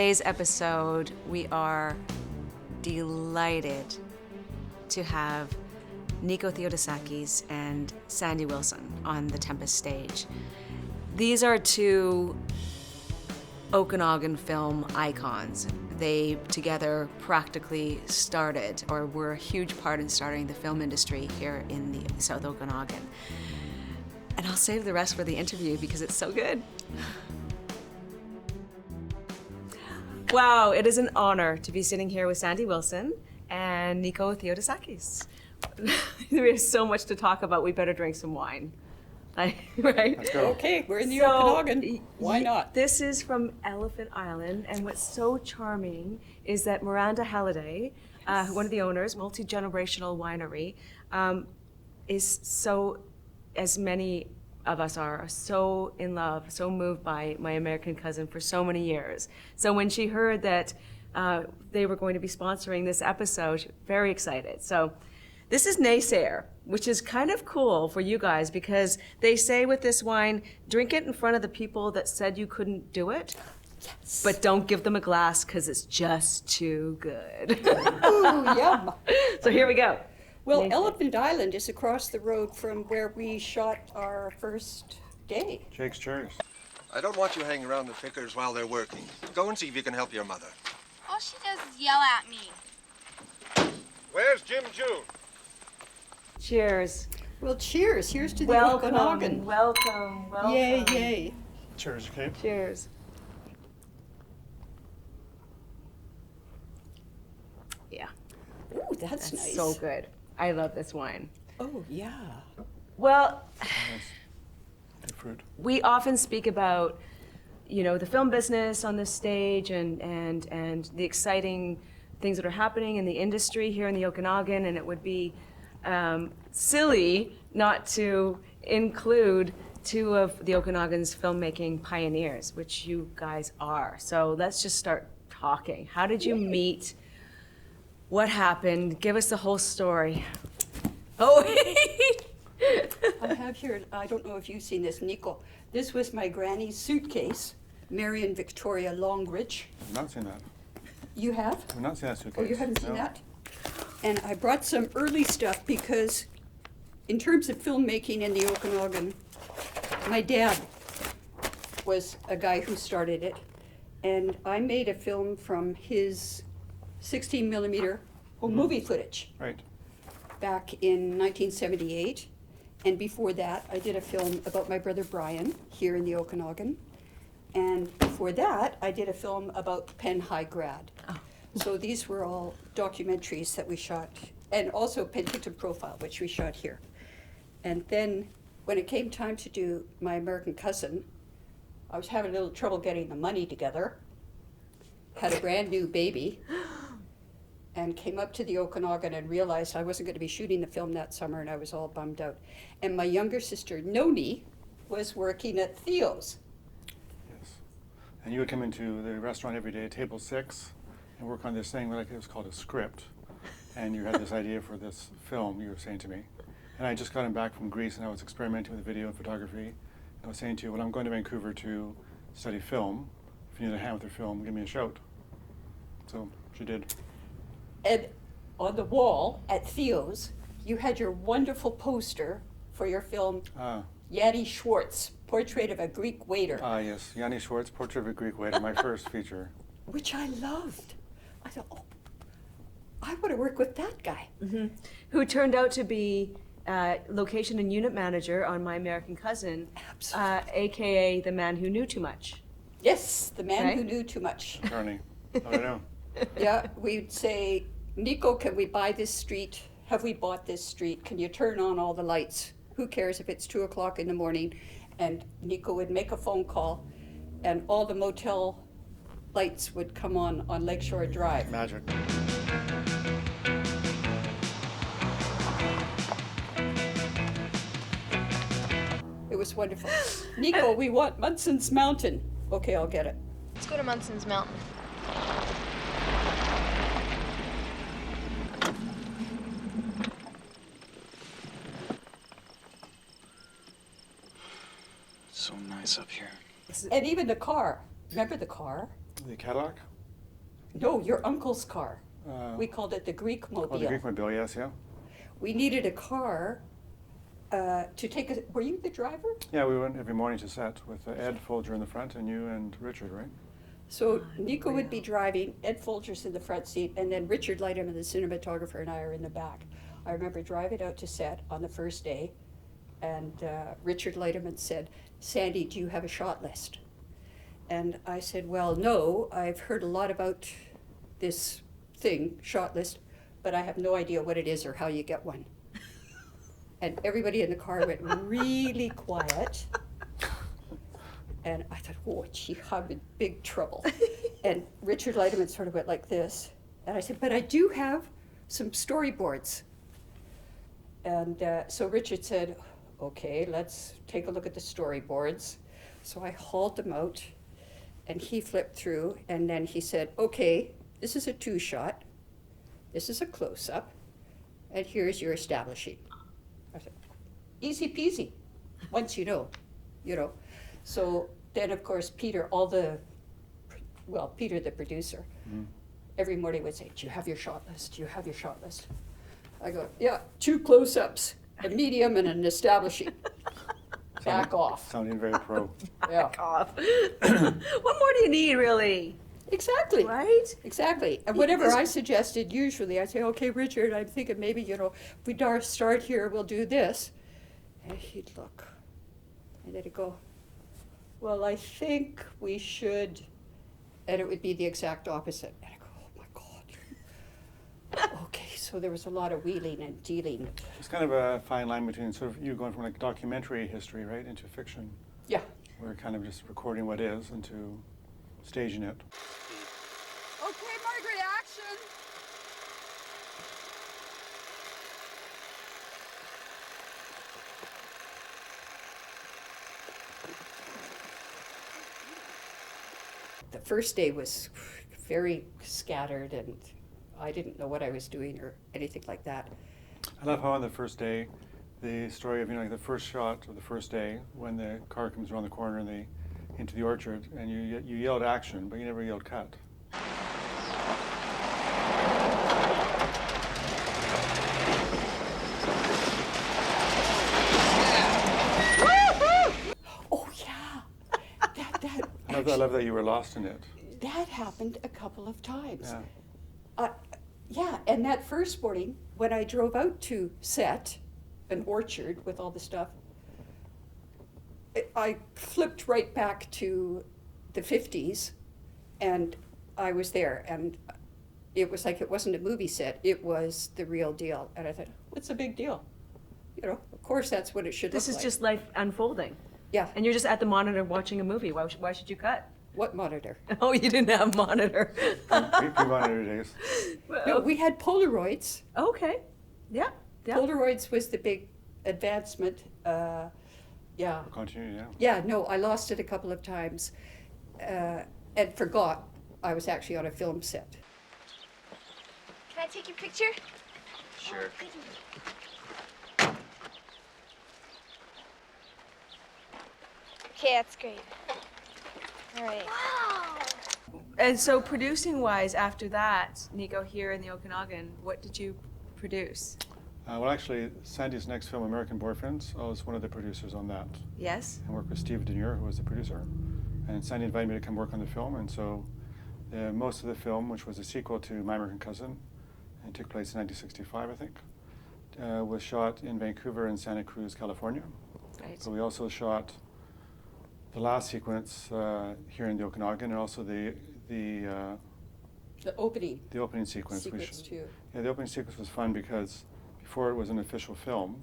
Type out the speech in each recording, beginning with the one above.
today's episode, we are delighted to have Nikos Theodosakis and Sandy Wilson on the Tempest stage. These are two Okanagan film icons. They together practically started, or were a huge part in starting the film industry here in the South Okanagan. And I'll save the rest for the interview because it's so good. Wow, it is an honor to be sitting here with Sandy Wilson and Nikos Theodosakis. We have so much to talk about. We better drink some wine. Right? Let's go. Okay, we're in the Okanagan. Why not? This is from Elephant Island, and what's so charming is that Miranda Halliday, one of the owners, multi-generational winery, is so, as many of us are, so in love, so moved by my American cousin for so many years. So when she heard that they were going to be sponsoring this episode, she was very excited. So this is Naysayer, which is kind of cool for you guys because they say with this wine, drink it in front of the people that said you couldn't do it. Yes. But don't give them a glass because it's just too good. Ooh, yum. So here we go. Well, Naysayer. Elephant Island is across the road from where we shot our first day. Jake's Cheers. I don't want you hanging around the Vickers while they're working. Go and see if you can help your mother. All she does is yell at me. Where's Jim June? Cheers. Well, cheers. Here's to the Welcome, Okanagan. welcome, welcome. Yay, yay. Cheers, Kate. Cheers. Yeah, Ooh, that's nice. so good. I love this wine. Oh, yeah. Well, Good fruit. we often speak about, you know, the film business on this stage and the exciting things that are happening in the industry here in the Okanagan, and it would be silly not to include two of the Okanagan's filmmaking pioneers, which you guys are. So let's just start talking. How did you meet? What happened? Give us the whole story. Oh, I have here, I don't know if you've seen this, Nico. This was my granny's suitcase, Marion Victoria Longridge. I've not seen that. You have? I've not seen that suitcase. Oh, you haven't seen No. that? And I brought some early stuff because in terms of filmmaking in the Okanagan, my dad was a guy who started it. And I made a film from his 16 millimeter movie footage Right. back in 1978. And before that, I did a film about my brother Brian here in the Okanagan. And before that, I did a film about Penn High grad. So these were all documentaries that we shot, and also Penticton Profile, which we shot here. And then when it came time to do my American cousin, I was having a little trouble getting the money together, had a brand new baby, and came up to the Okanagan and realized I wasn't going to be shooting the film that summer, and I was all bummed out. And my younger sister, Noni, was working at Theo's. Yes. And you would come into the restaurant every day, table 6, and work on this thing, like it was called a script. And you had this idea for this film, you were saying to me. And I just gotten back from Greece, and I was experimenting with video and photography. And I was saying to you, well, I'm going to Vancouver to study film. If you need a hand with your film, give me a shout. So she did. And on the wall at Theo's, you had your wonderful poster for your film, Yanni Schwartz, Portrait of a Greek Waiter, Yes, Yanni Schwartz, Portrait of a Greek Waiter, my first feature. which I loved. I thought, oh, I want to work with that guy. who turned out to be location and unit manager on My American Cousin, Absolutely. AKA the man who knew too much. Yes, the man who Right? knew too much. Carney. I don't know. Yeah, we'd say, Nico, can we buy this street? Have we bought this street? Can you turn on all the lights? Who cares if it's 2 o'clock in the morning? And Nico would make a phone call, and all the motel lights would come on Lakeshore Drive. Magic. It was wonderful. Nico, we want Munson's Mountain. Okay, I'll get it. Let's go to Munson's Mountain. So nice up here. And even the car. Remember the car? The Cadillac? No, your uncle's car. Uh, We called it the Greek Mobile. Oh, the Greek Mobile, yes, yeah. We needed a car to take a, were you the driver? Yeah, we went every morning to set with Ed Folger in the front and you and Richard, right? So Nico would be driving, Ed Folger's in the front seat, and then Richard Lightman, the cinematographer, and I are in the back. I remember driving out to set on the first day, and Richard Lightman said, "Sandy, do you have a shot list?" And I said, "Well, no, I've heard a lot about this thing, shot list, but I have no idea what it is or how you get one." And everybody in the car went really quiet. And I thought, oh, gee, I'm in big trouble. And Richard Lightman sort of went like this. And I said, but I do have some storyboards. And so Richard said, okay, let's take a look at the storyboards. So I hauled them out, and he flipped through, and then he said, okay, this is a 2-shot, this is a close-up, and here's your establishing. I said, easy peasy, once you know. So then, of course, Peter, Peter, the producer, every morning would say, do you have your shot list? Do you have your shot list? I go, yeah, 2 close-ups, a medium and an establishing. Back off. Sounding very pro. Yeah, Back off. What more do you need, really? exactly. Right? Exactly. And whatever I suggested, usually I'd say, okay, Richard, I'm thinking maybe, if we start here, we'll do this. And he'd look. And then he'd go, well, I think we should. And it would be the exact opposite. And I go, oh my God. Okay, so there was a lot of wheeling and dealing. It's kind of a fine line between sort of you going from like documentary history, right, into fiction. Yeah. We're kind of just recording what is into staging it. Okay, Margaret, action. The first day was very scattered, and I didn't know what I was doing or anything like that. I love how on the first day, the story of, like the first shot of the first day, when the car comes around the corner and into the orchard, and you yelled action, but you never yelled cut. Oh yeah, that I love that you were lost in it. that happened a couple of times. Yeah. Yeah, and that first morning when I drove out to set an orchard with all the stuff, I flipped right back to the 50s, and I was there, and it was like it wasn't a movie set, it was the real deal. And I thought, what's the big deal? Of course that's what it should This look is like. just life unfolding. Yeah, And you're just at the monitor watching a movie. Why should you cut? what monitor? Oh, you didn't have monitor. Pre-monitor days. No, we had Polaroids. Okay. Yeah. Yeah. Polaroids was the big advancement. Yeah. Continue, yeah. Yeah, no, I lost it a couple of times and forgot I was actually on a film set. Can I take your picture? Sure. Okay, that's great. All right. Wow. And so producing wise, after that, Nico, here in the Okanagan, what did you produce? Well, actually, Sandy's next film, American Boyfriends, I was one of the producers on that. Yes? I worked with Steve Denier, who was the producer. And Sandy invited me to come work on the film, and so most of the film, which was a sequel to My American Cousin, and took place in 1965, I think, was shot in Vancouver and Santa Cruz, California. Right. So we also shot the last sequence here in the Okanagan, and also the opening opening sequence. sequence too. Yeah, the opening sequence was fun because before it was an official film,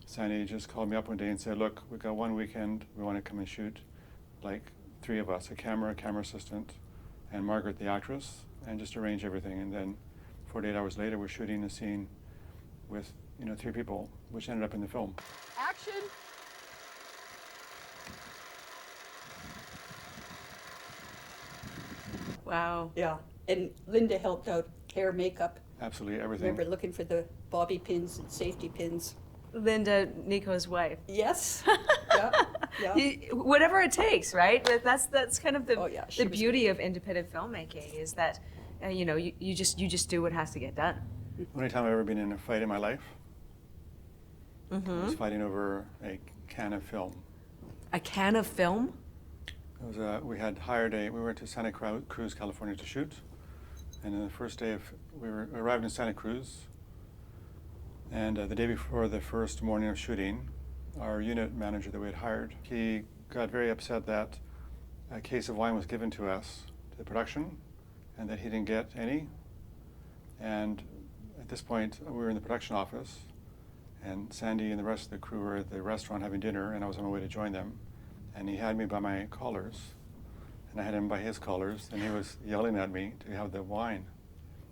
Sandy just called me up one day and said, look, we've got one weekend, we want to come and shoot like 3 of us, a camera assistant, and Margaret the actress, and just arrange everything. And then 48 hours later, we're shooting a scene with 3 people, which ended up in the film. Action! Wow. Yeah, and Linda helped out, hair, makeup. Absolutely everything. Remember looking for the bobby pins and safety pins. Linda, Nico's wife. Yes. Yeah. Yeah. Whatever it takes, right? That's kind of Oh, yeah, she the was beauty of independent filmmaking is that you know, you just do what has to get done. Only time I've ever been in a fight in my life. I was fighting over a can of film. A can of film? It was we had hired we went to Santa Cruz, California to shoot. And then the first day we arrived in Santa Cruz. And the day before the first morning of shooting, our unit manager that we had hired, he got very upset that a case of wine was given to us, to the production, and that he didn't get any. And at this point, we were in the production office, and Sandy and the rest of the crew were at the restaurant having dinner, and I was on my way to join them. And he had me by my collars, and I had him by his collars, and he was yelling at me to have the wine,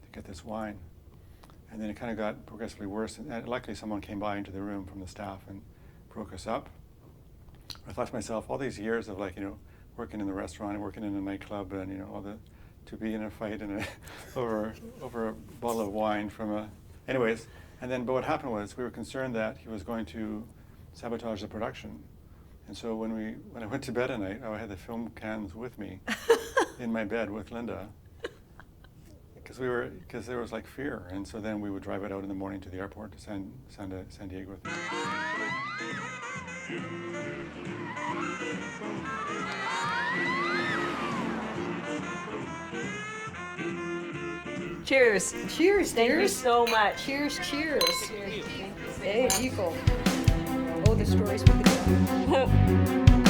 to get this wine. And then it kind of got progressively worse, and luckily someone came by into the room from the staff and broke us up. I thought to myself, all these years of working in the restaurant and working in a nightclub, and to be in a fight and over a bottle of wine anyways. And then, but what happened was we were concerned that he was going to sabotage the production. And so when I went to bed at night, I had the film cans with me in my bed with Linda, because there was like fear. And so then we would drive it out in the morning to the airport to San Diego with me. Cheers. Cheers, Thank you dears. so much. Cheers, cheers. Cheers. Thank you so Hey, much. Nico. Oh, the stories with the